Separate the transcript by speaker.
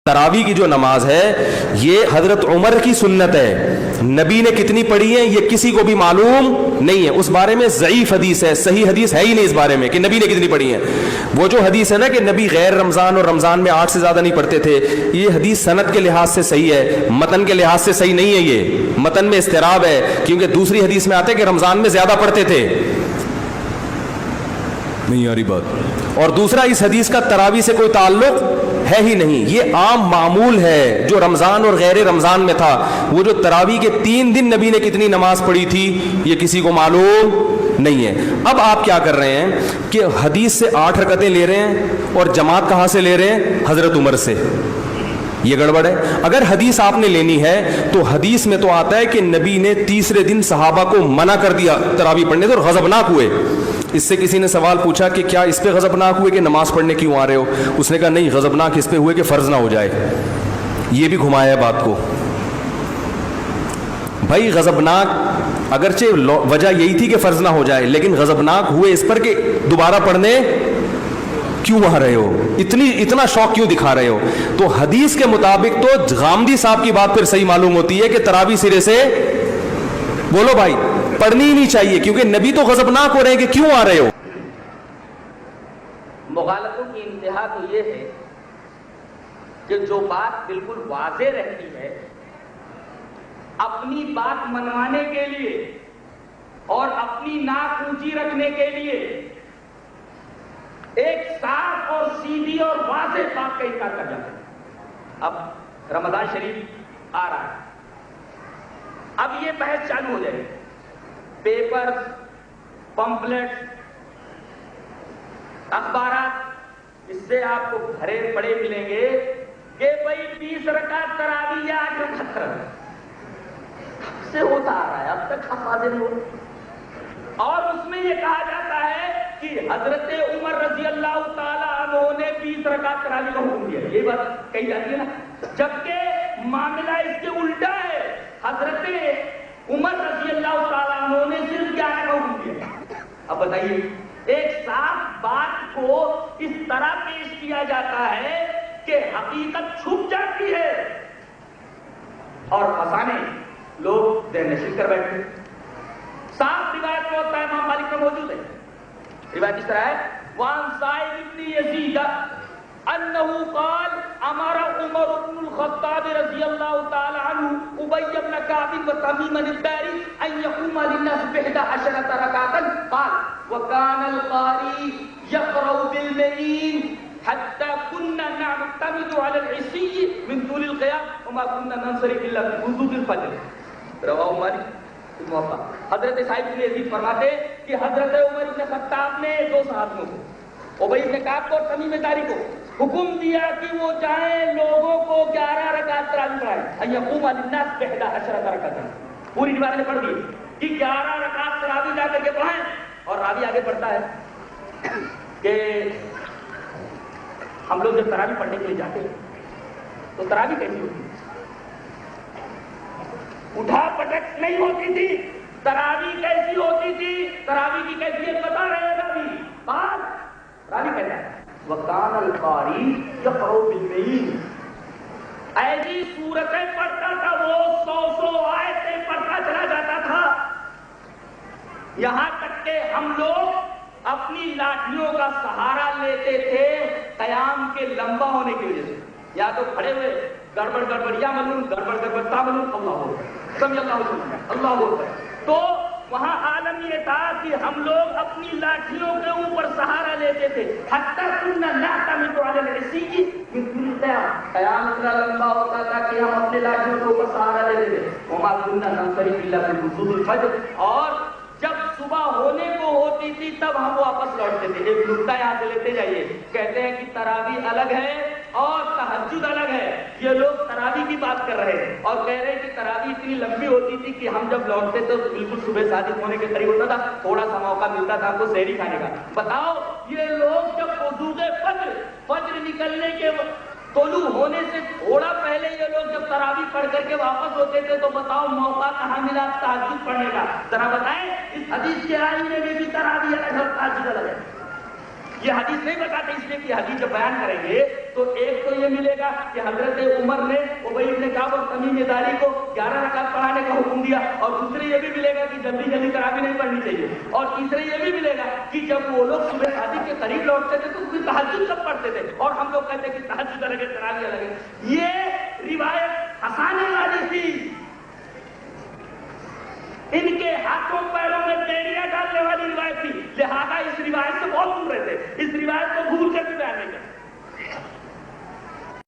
Speaker 1: تراوی کی جو نماز ہے یہ حضرت عمر کی سنت ہے، نبی نے کتنی پڑھی ہے یہ کسی کو بھی معلوم نہیں ہے، اس بارے میں ضعیف حدیث ہے، صحیح حدیث ہے ہی نہیں اس بارے میں کہ نبی نے کتنی پڑھی ہے۔ وہ جو حدیث ہے نا کہ نبی غیر رمضان اور رمضان میں 8 سے زیادہ نہیں پڑھتے تھے، یہ حدیث سند کے لحاظ سے صحیح ہے، متن کے لحاظ سے صحیح نہیں ہے، یہ متن میں اضطراب ہے، کیونکہ دوسری حدیث میں آتے کہ رمضان میں زیادہ پڑھتے تھے، نہیں آ رہی بات۔ اور دوسرا اس حدیث کا تراوی سے کوئی تعلق ہے ہی نہیں، یہ عام معمول ہے جو رمضان اور غیر رمضان میں تھا۔ وہ جو تراوی کے 3 دن نبی نے کتنی نماز پڑھی تھی یہ کسی کو معلوم نہیں ہے۔ اب آپ کیا کر رہے ہیں کہ حدیث سے 8 رکعتیں لے رہے ہیں اور جماعت کہاں سے لے رہے ہیں؟ حضرت عمر سے، یہ گڑبڑ ہے۔ اگر حدیث آپ نے لینی ہے تو حدیث میں تو آتا ہے کہ نبی نے تیسرے دن صحابہ کو منع کر دیا تراوی پڑھنے سے اور غضبناک ہوئے۔ اس سے کسی نے سوال پوچھا کہ کیا اس پہ غضبناک ہوئے کہ نماز پڑھنے کیوں آ رہے ہو؟ اس نے کہا نہیں، غضبناک اس پہ ہوئے کہ فرض نہ ہو جائے۔ یہ بھی گھمایا ہے بات کو۔ بھائی غضبناک اگرچہ وجہ یہی تھی کہ فرض نہ ہو جائے، لیکن غضبناک ہوئے اس پر کہ دوبارہ پڑھنے کیوں آ رہے ہو، اتنا شوق کیوں دکھا رہے ہو؟ تو حدیث کے مطابق تو غامدی صاحب کی بات پھر صحیح معلوم ہوتی ہے کہ تراوی سرے سے بولو بھائی پڑھنی ہی نہیں چاہیے، کیونکہ نبی تو غضبناک ہو رہے ہیں کہ کیوں آ رہے ہو۔
Speaker 2: مغالطوں کی انتہا تو یہ ہے کہ جو بات بالکل واضح رہتی ہے، اپنی بات منوانے کے لیے اور اپنی ناک اونچی رکھنے کے لیے ایک صاف اور سیدھی اور واضح بات کا انکار کر جاتا ہے۔ اب رمضان شریف آ رہا ہے، اب یہ بحث چالو ہو جائے گی، پیپر، پمفلٹ، اخبارات اس سے آپ کو بھرے پڑے ملیں گے کہ بھائی 20 رکعت تراویح یا 8 رکعت تراویح کب سے ہوتا آ رہا ہے، اب تک حفاظ نہیں ہو۔ اور اس میں یہ کہا جاتا ہے کہ حضرت عمر رضی اللہ تعالی عنہ نے 20 رکعت تراویح کا حکم دیا، یہ بات کہی جاتی ہے نا، جبکہ معاملہ اس کے الٹا ہے، حضرت عمر رضی اللہ تعالیٰ عنہ نے صرف 11 کا حکم دیا۔ اب بتائیے، ایک صاف بات کو اس طرح پیش کیا جاتا ہے کہ حقیقت چھپ جاتی ہے اور فسانے لوگ ذہن نشین کر بیٹھتے ہیں۔ صاف روایت میں ہوتا ہے، امام مالک میں موجود ہے، روایت اس طرح ہے، وعن سعید بن یزید انه قال امر عمر بن الخطاب رضی اللہ تعالی عنہ ابی بن کعب وتمیم الداری ان يقوم للناس ب11 ركعه قال وكان القارئ يقرأ بالمئين حتى كنا نعتمد على العصي من طول القيام وما كنا ننصرف الا بوضوء الفجر، رواه مالک موقع۔ حضرت سعید بن یزید فرماتے کہ حضرت عمر بن خطاب نے 2 صحابیوں کو، ابی بن کعب کو اور تمیم داری کو، حکم دیا کہ وہ جائیں لوگوں کو 11 رکعت تراویح پڑھائیں، یقوم للناس ب11 رکعت، پوری روایت نے پڑھ دی کہ 11 رکعت تراویح جا کر کے پڑھائیں۔ اور راوی آگے پڑھتا ہے کہ ہم لوگ جب تراویح پڑھنے کے لیے جاتے ہیں تو تراویح کیسی ہوتی ہے؟ اٹھا پٹک نہیں ہوتی تھی، تراویح کیسی ہوتی تھی؟ تراویح کی کیفیت بتا رہے ہیں راوی، بات راوی کہتا ہے وَكَانَ الْقَارِئُ يَقْرَأُ بِالْمِئِينِ، ایسی سورتیں پڑھتا تھا وہ 100 آیتیں پڑھتا چلا جاتا تھا، یہاں تک کہ ہم لوگ اپنی لاٹھیوں کا سہارا لیتے تھے قیام کے لمبا ہونے کی وجہ سے، یا تو کھڑے ہوئے گڑبڑ گڑبڑ یا ملون گڑبڑ گڑبڑ تا ملون اللہ ہو سمجھ اللہ ہو، تو وہاں عالم یہ تھا کہ ہم لوگ اپنی لاٹھیوں کے اوپر سہارا لیتے تھے، حتیٰ كنا نعتمد على العصي من طول القيام، قیام اتنا لمبا ہوتا تھا کہ ہم اپنے لاٹھیوں کے اوپر سہارا لیتے تھے، وما كنا ننصرف الا بوضوء الفجر، اور جب صبح ہونے کو ہوتی تھی تب ہم واپس لوٹتے تھے۔ ایک نکتہ یہاں سے لیتے جائیے، کہتے ہیں کہ تراویح الگ ہے اور تہجد الگ ہے، یہ لوگ تراویح کی بات کر رہے ہیں اور کہہ رہے ہیں کہ تراویح اتنی لمبی ہوتی تھی کہ ہم جب لوٹتے تو بالکل صبح صادق ہونے کے قریب ہوتا تھا، تھوڑا سا موقع ملتا تھا ہم کو سحری کھانے کا۔ بتاؤ یہ لوگ جب وضوء فجر نکلنے کے طلوع ہونے سے تھوڑا پہلے یہ لوگ جب تراویح پڑھ کر کے واپس ہوتے تھے تو بتاؤ موقع کہاں ملا تہجد پڑھنے کا؟ ذرا بتائیں، اس حدیث کے آئینے میں بھی تراویح الگ ہے اور تہجد الگ ہے۔ یہ حدیث نہیں بتاتے اس لیے کہ حدیث جب بیان کریں گے تو ایک تو یہ ملے گا کہ حضرت عمر نے ابی بن کعب اور تمیم داری کو 11 رکعت پڑھانے کا حکم دیا، اور دوسرے یہ بھی ملے گا کہ جلدی جلدی تراویح نہیں پڑھنی چاہیے، اور تیسرے یہ بھی ملے گا کہ جب وہ لوگ صبح شادی کے قریب لوٹتے تھے تو پھر تہجد کب پڑھتے تھے، اور ہم لوگ کہتے ہیں کہ تہجد الگ ہے تراویح الگ ہے۔ یہ روایت ہنسانے والی تھی، ان کے ہاتھوں پیروں میں بیڑیاں ڈالنے والی روایت تھی، لہذا اس روایت سے بہت دور رہتے، اس روایت کو